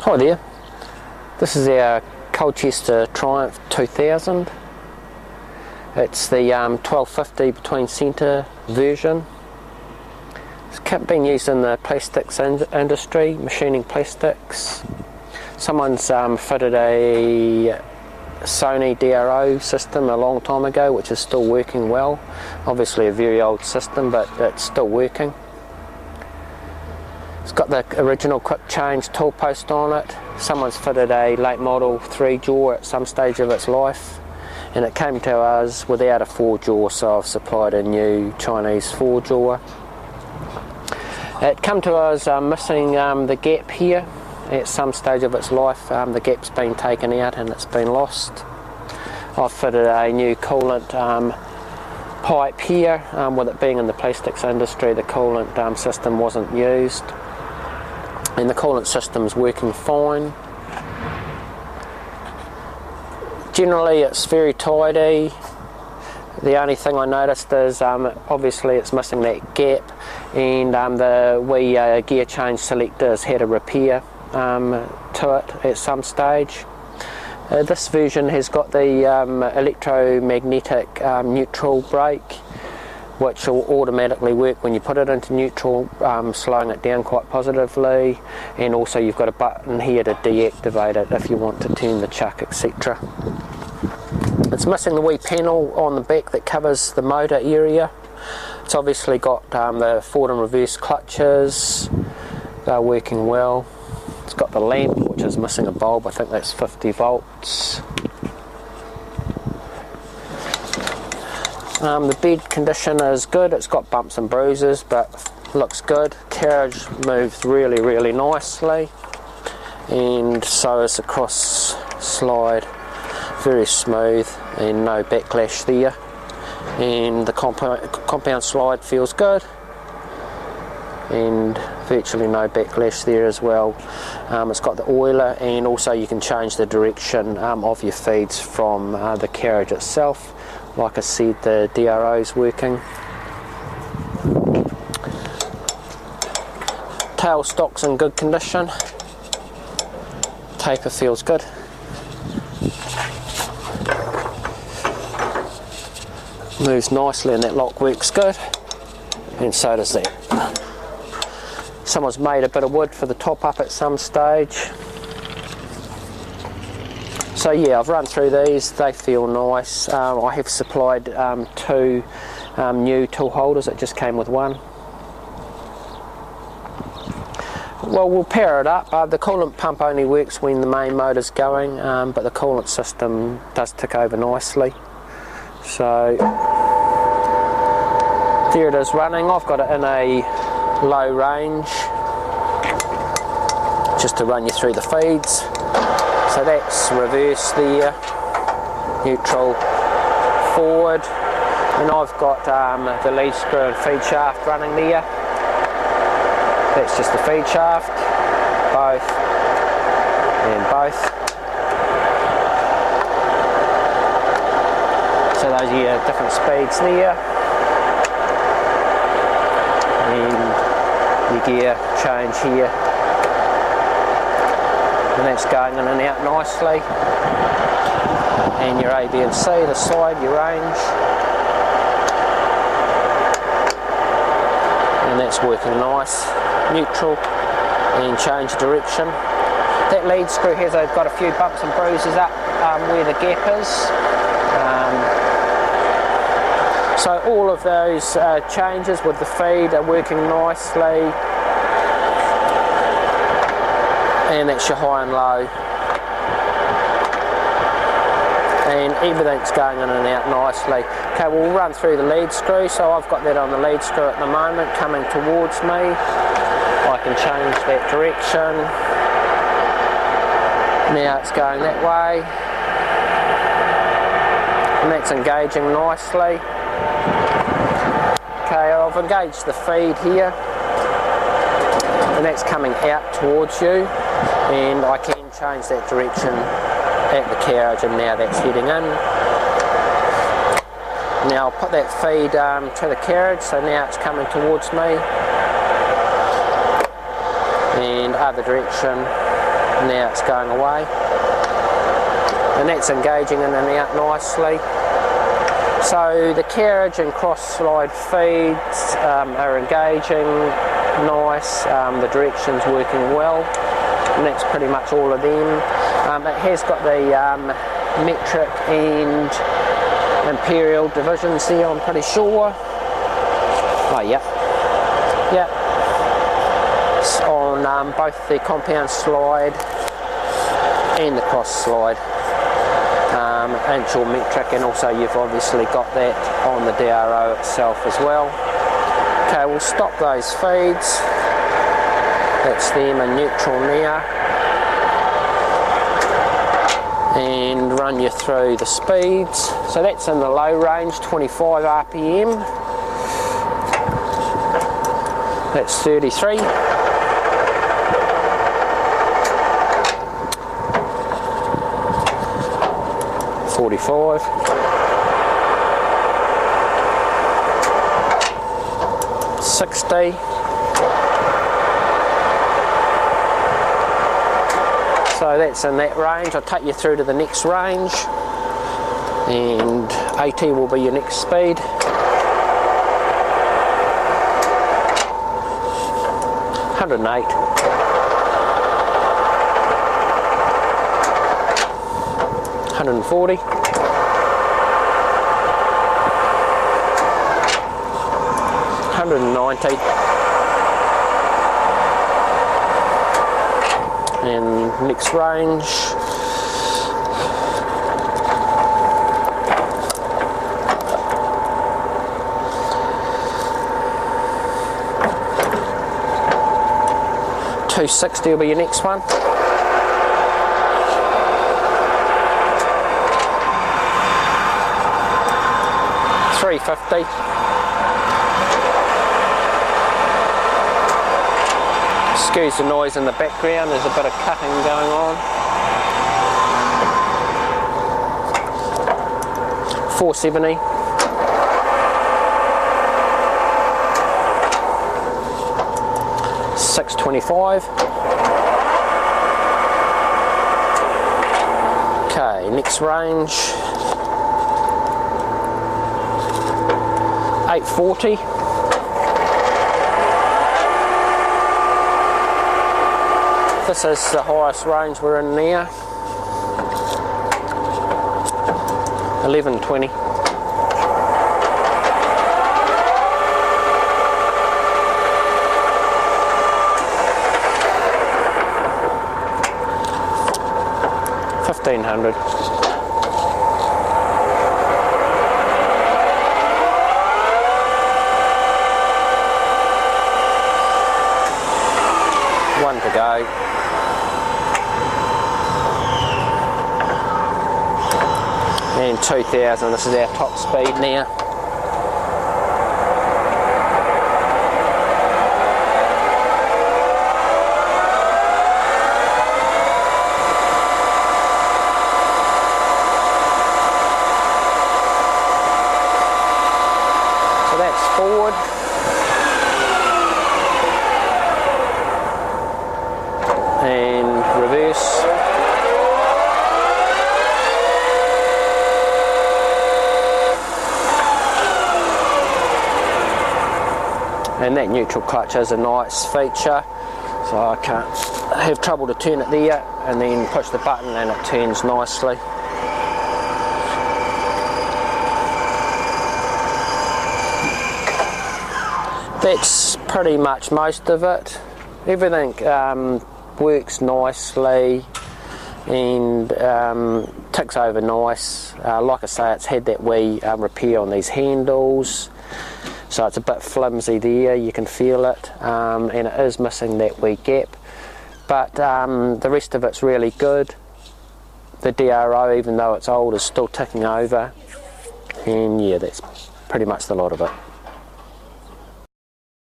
Hi there, this is our Colchester Triumph 2000. It's the 1250 between centre version. It's been used in the plastics industry, machining plastics. Someone's fitted a Sony DRO system a long time ago, which is still working well. Obviously a very old system, but it's still working. It's got the original quick change tool post on it. Someone's fitted a late model 3-jaw at some stage of its life, and it came to us without a 4-jaw, so I've supplied a new Chinese 4-jaw. It came to us missing the gap here at some stage of its life. The gap's been taken out and it's been lost. I've fitted a new coolant pipe here. With it being in the plastics industry, the coolant system wasn't used, and the coolant system's working fine. Generally it's very tidy. The only thing I noticed is obviously it's missing that gap, and the wee gear change selector has had a repair to it at some stage. This version has got the electromagnetic neutral brake, which will automatically work when you put it into neutral, slowing it down quite positively, and also you've got a button here to deactivate it if you want to turn the chuck, etc. It's missing the wee panel on the back that covers the motor area. It's obviously got the forward and reverse clutches, they're working well. It's got the lamp, which is missing a bulb, I think that's 50 volts. The bed condition is good. It's got bumps and bruises, but looks good. Carriage moves really nicely, and so is the cross slide, very smooth and no backlash there. And the compound slide feels good, and virtually no backlash there as well. It's got the oiler, and also you can change the direction of your feeds from the carriage itself. Like I said, the DRO is working. Tailstock's in good condition. Taper feels good. Moves nicely, and that lock works good, and so does that. Someone's made a bit of wood for the top up at some stage. So yeah, I've run through these, they feel nice. I have supplied 2 new tool holders, it just came with one. Well, we'll power it up. The coolant pump only works when the main motor's going, but the coolant system does tick over nicely. So there it is running. I've got it in a low range, just to run you through the feeds. So that's reverse there, neutral, forward, and I've got the lead screw and feed shaft running there. That's just the feed shaft, both, and both. So those are your different speeds there, and your gear change here. And that's going in and out nicely. And your A, B and C, the side, your range. And that's working nice. Neutral and change direction. That lead screw has got a few bumps and bruises up where the gap is. So all of those changes with the feed are working nicely. And that's your high and low, and everything's going in and out nicely. Okay, we'll run through the lead screw. So I've got that on the lead screw at the moment, coming towards me. I can change that direction. Now it's going that way, and that's engaging nicely. Okay, I've engaged the feed here, and that's coming out towards you, and I can change that direction at the carriage, and now that's heading in. Now I'll put that feed to the carriage, so now it's coming towards me, and other direction, Now it's going away, and that's engaging in and out nicely. So the carriage and cross slide feeds are engaging nice, the direction's working well, and that's pretty much all of them. It has got the metric and imperial divisions there, I'm pretty sure. Oh yeah, yeah. It's on both the compound slide and the cross slide. Inch or metric, and also you've obviously got that on the DRO itself as well. Okay, we'll stop those feeds. That's them in neutral now, and run you through the speeds. So that's in the low range, 25 RPM. That's 33. 45, 60, so that's in that range. I'll take you through to the next range, and 80 will be your next speed. 108. 140, 190, and next range, 260 will be your next one. 350. Excuse the noise in the background, there's a bit of cutting going on. 470. 625. Okay, next range. 840. This is the highest range we're in now. 1120. 1500. 1 to go. And 2000, this is our top speed now. So that's forward. And reverse. And that neutral clutch is a nice feature, so I can't have trouble to turn it there, and then push the button and it turns nicely. That's pretty much most of it. Everything works nicely and ticks over nice. Like I say, it's had that wee repair on these handles, so it's a bit flimsy there, you can feel it, and it is missing that wee gap, but the rest of it's really good. The DRO, even though it's old, is still ticking over, and yeah, that's pretty much the lot of it.